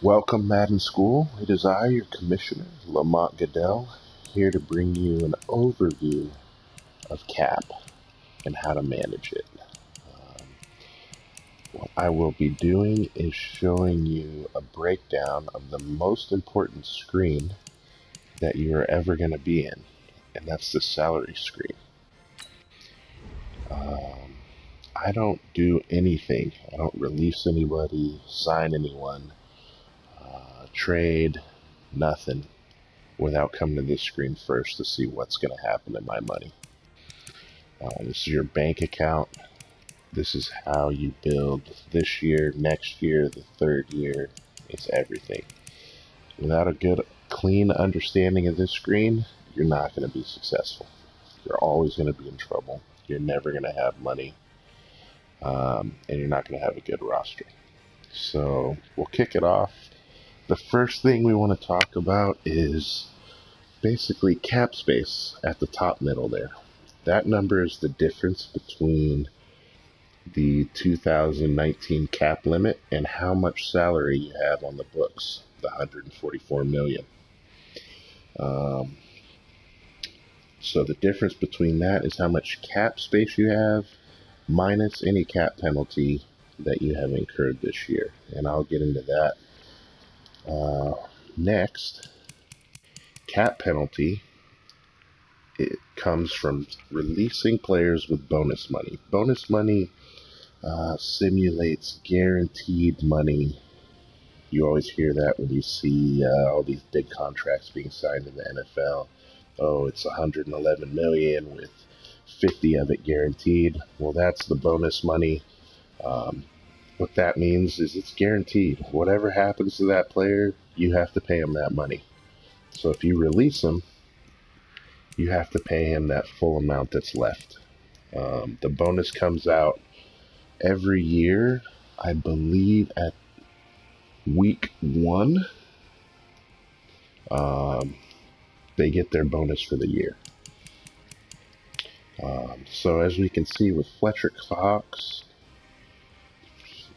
Welcome, Madden School. It is I, your Commissioner, Lamont Goodell, here to bring you an overview of CAP and how to manage it. What I will be doing is showing you a breakdown of the most important screen that you're ever going to be in, and that's the salary screen. I don't do anything. I don't release anybody, sign anyone, trade, nothing, without coming to this screen first to see what's going to happen to my money. This is your bank account. This is how you build this year, next year, the third year. It's everything. Without a good, clean understanding of this screen, you're not going to be successful. You're always going to be in trouble. You're never going to have money, and you're not going to have a good roster. So we'll kick it off. The first thing we want to talk about is basically cap space at the top middle there. That number is the difference between the 2019 cap limit and how much salary you have on the books, the 144 million. So the difference between that is how much cap space you have minus any cap penalty that you have incurred this year. And I'll get into that next. Cap penalty, it comes from releasing players with bonus money. Bonus money simulates guaranteed money. You always hear that when you see all these big contracts being signed in the NFL. Oh, it's 111 million with 50 of it guaranteed. Well, that's the bonus money. What that means is it's guaranteed. Whatever happens to that player, you have to pay him that money. So if you release him, you have to pay him that full amount that's left. The bonus comes out every year, I believe, at week 1. They get their bonus for the year. So as we can see with Fletcher Cox,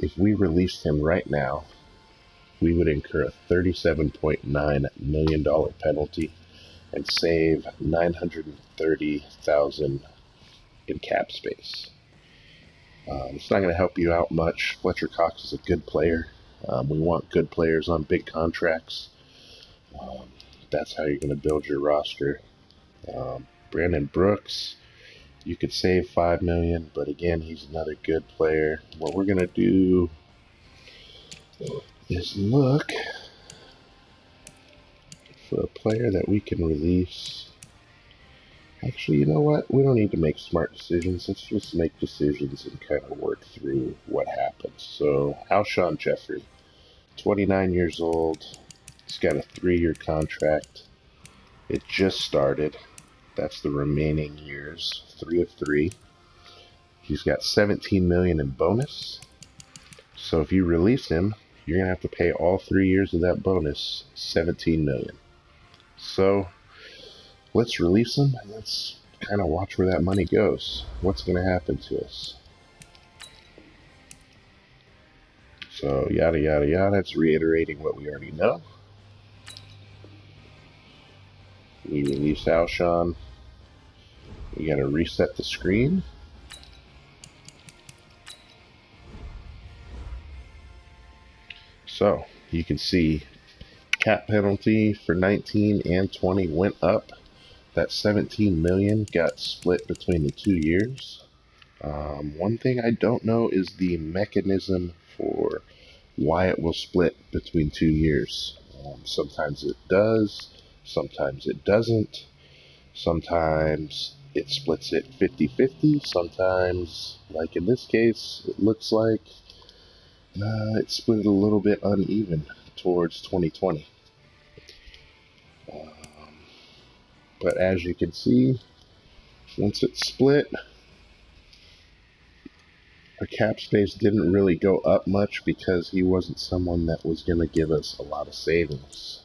if we released him right now, we would incur a $37.9 million penalty and save $930,000 in cap space. It's not going to help you out much. Fletcher Cox is a good player. We want good players on big contracts. That's how you're going to build your roster. Brandon Brooks, you could save $5 million, but again, he's another good player. What we're going to do is look for a player that we can release. Actually, you know what? We don't need to make smart decisions. Let's just make decisions and kind of work through what happens. So, Alshon Jeffrey, 29 years old. He's got a 3-year contract. It just started. That's the remaining years, 3 of 3. He's got 17 million in bonus. So if you release him, you're gonna have to pay all 3 years of that bonus, 17 million. So let's release him and let's kind of watch where that money goes. What's gonna happen to us? So yada yada yada. It's reiterating what we already know. We release Alshon. We gotta reset the screen. So you can see cap penalty for 19 and 20 went up. That 17 million got split between the 2 years. One thing I don't know is the mechanism for why it will split between 2 years. Sometimes it does, sometimes it doesn't. Sometimes it splits it 50-50. Sometimes, like in this case, it looks like it split a little bit uneven towards 2020. But as you can see, once it split, our cap space didn't really go up much because he wasn't someone that was going to give us a lot of savings.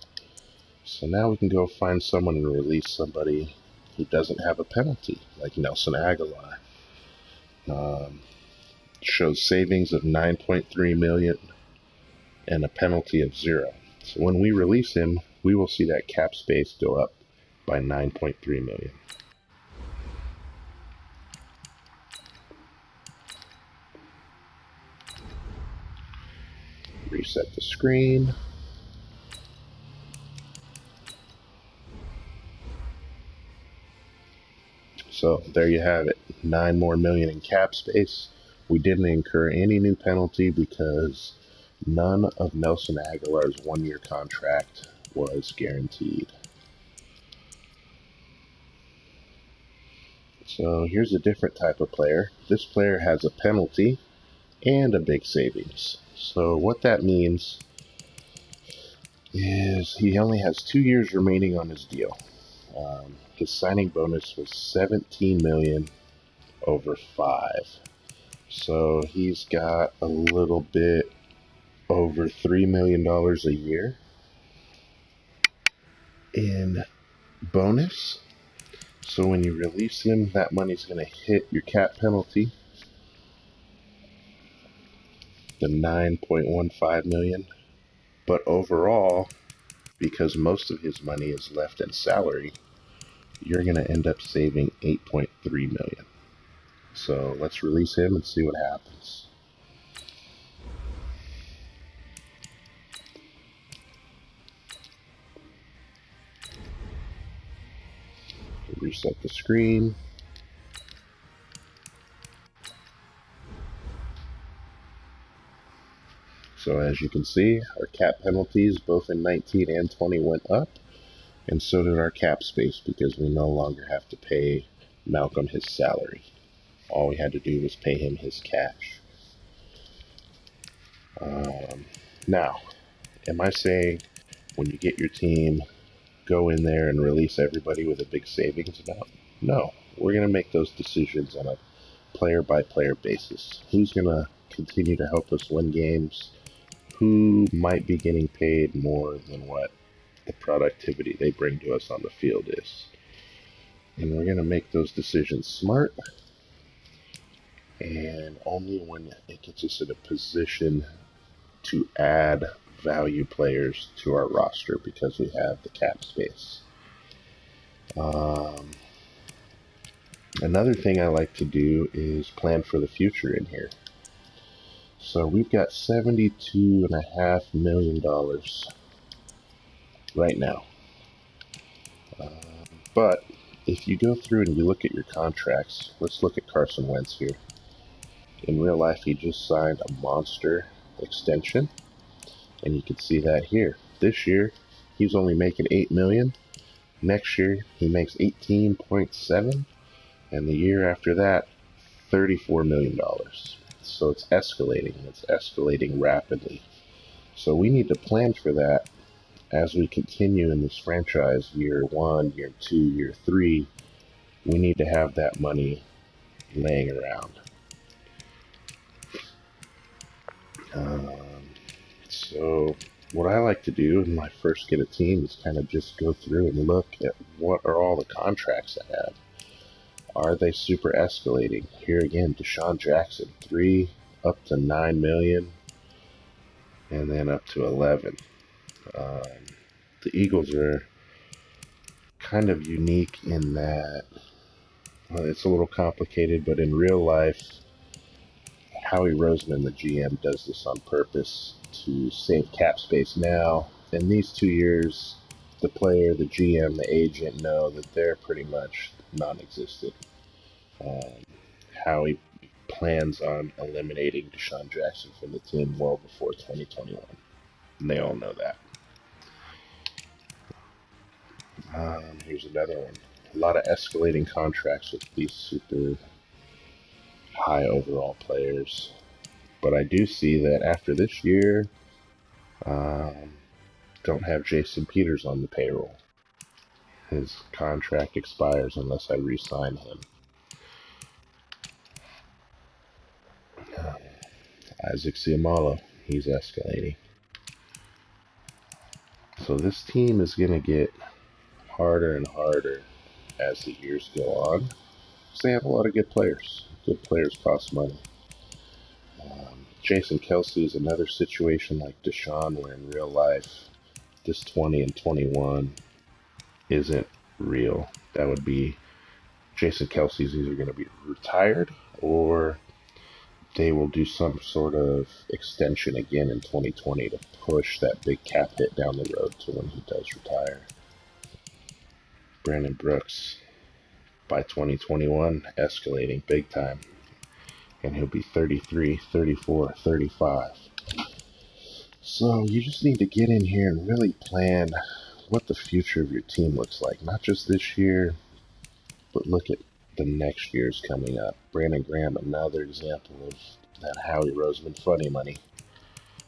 So now we can go find someone and release somebody who doesn't have a penalty, like Nelson Aguilar. Shows savings of 9.3 million. and a penalty of 0. So when we release him, we will see that cap space go up by 9.3 million. Reset the screen. So there you have it, 9 more million in cap space. We didn't incur any new penalty because none of Nelson Aguilar's 1-year contract was guaranteed. So here's a different type of player. This player has a penalty and a big savings. So what that means is he only has 2 years remaining on his deal. His signing bonus was 17 million over 5. So he's got a little bit over $3 million a year in bonus. So when you release him, that money's going to hit your cap penalty, the 9.15 million. But overall, because most of his money is left in salary, you're going to end up saving 8.3 million. So let's release him and see what happens. Reset the screen. So as you can see, our cap penalties both in 19 and 20 went up, and so did our cap space because we no longer have to pay Malcolm his salary. All we had to do was pay him his cash. Now, am I saying when you get your team, go in there and release everybody with a big savings amount? No, we're going to make those decisions on a player-by-player basis. Who's going to continue to help us win games? Who might be getting paid more than what the productivity they bring to us on the field is? And we're going to make those decisions smart, and only when it gets us in a position to add value players to our roster because we have the cap space. Another thing I like to do is plan for the future in here. So we've got $72.5 million right now. But if you go through and you look at your contracts, let's look at Carson Wentz here. In real life, he just signed a monster extension, and you can see that here. This year, he's only making $8 million. Next year, he makes 18.7, and the year after that, $34 million. So it's escalating, and it's escalating rapidly. So we need to plan for that as we continue in this franchise, year 1, year 2, year 3. We need to have that money laying around. So what I like to do when I first get a team is kind of just go through and look at what are all the contracts I have. Are they super escalating? Here again, Deshaun Jackson, 3 up to 9 million, and then up to 11. The Eagles are kind of unique in that it's a little complicated, but in real life, Howie Roseman, the GM, does this on purpose to save cap space now. In these 2 years, the player, the GM, the agent know that they're pretty much non-existent. Howie plans on eliminating Deshaun Jackson from the team well before 2021. And they all know that. Here's another one. A lot of escalating contracts with these super high overall players. But I do see that after this year, don't have Jason Peters on the payroll. His contract expires unless I re-sign him. Isaac Seumalo, he's escalating. So this team is going to get harder and harder as the years go on, because they have a lot of good players. Good players cost money. Jason Kelsey is another situation like Deshaun, where in real life, this 20 and 21 isn't real. That would be Jason Kelsey's either going to be retired or they will do some sort of extension again in 2020 to push that big cap hit down the road to when he does retire. Brandon Brooks, by 2021, escalating big time. And he'll be 33, 34, 35. So you just need to get in here and really plan what the future of your team looks like. Not just this year, but look at the next year's coming up. Brandon Graham, another example of that Howie Roseman funny money.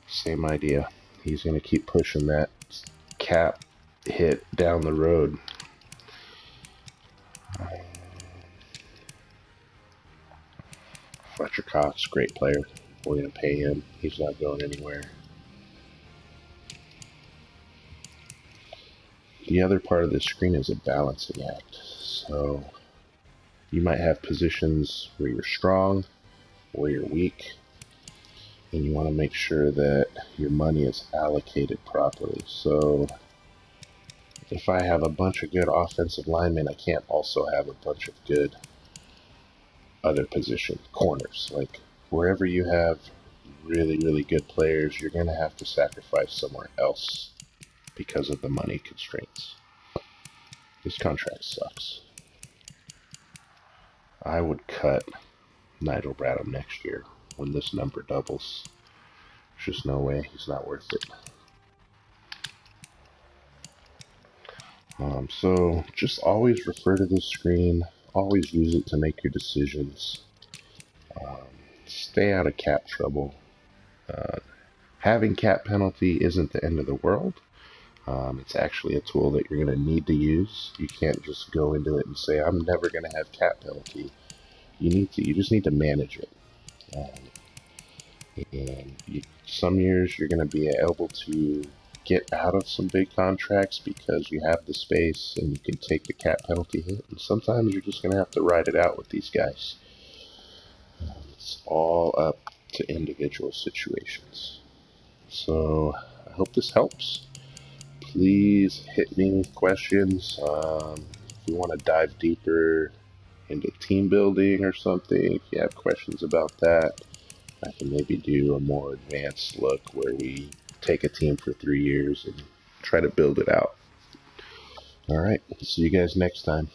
Same idea. He's going to keep pushing that cap hit down the road. Fletcher Cox, great player. We're going to pay him. He's not going anywhere. The other part of this screen is a balancing act. So you might have positions where you're strong, where you're weak, and you want to make sure that your money is allocated properly. So if I have a bunch of good offensive linemen, I can't also have a bunch of good other position corners. Like wherever you have really, really good players, you're going to have to sacrifice somewhere else because of the money constraints. This contract sucks. I would cut Nigel Bradham next year when this number doubles. There's just no way. He's not worth it. So just always refer to this screen. Always use it to make your decisions. Stay out of cap trouble. Having cap penalty isn't the end of the world. It's actually a tool that you're going to need to use. You can't just go into it and say, I'm never going to have cap penalty. You just need to manage it. Some years you're going to be able to get out of some big contracts because you have the space and you can take the cap penalty hit. And sometimes you're just going to have to ride it out with these guys. It's all up to individual situations. So I hope this helps. Please hit me with questions. If you want to dive deeper into team building or something, if you have questions about that, I can maybe do a more advanced look where we take a team for 3 years and try to build it out. All right, see you guys next time.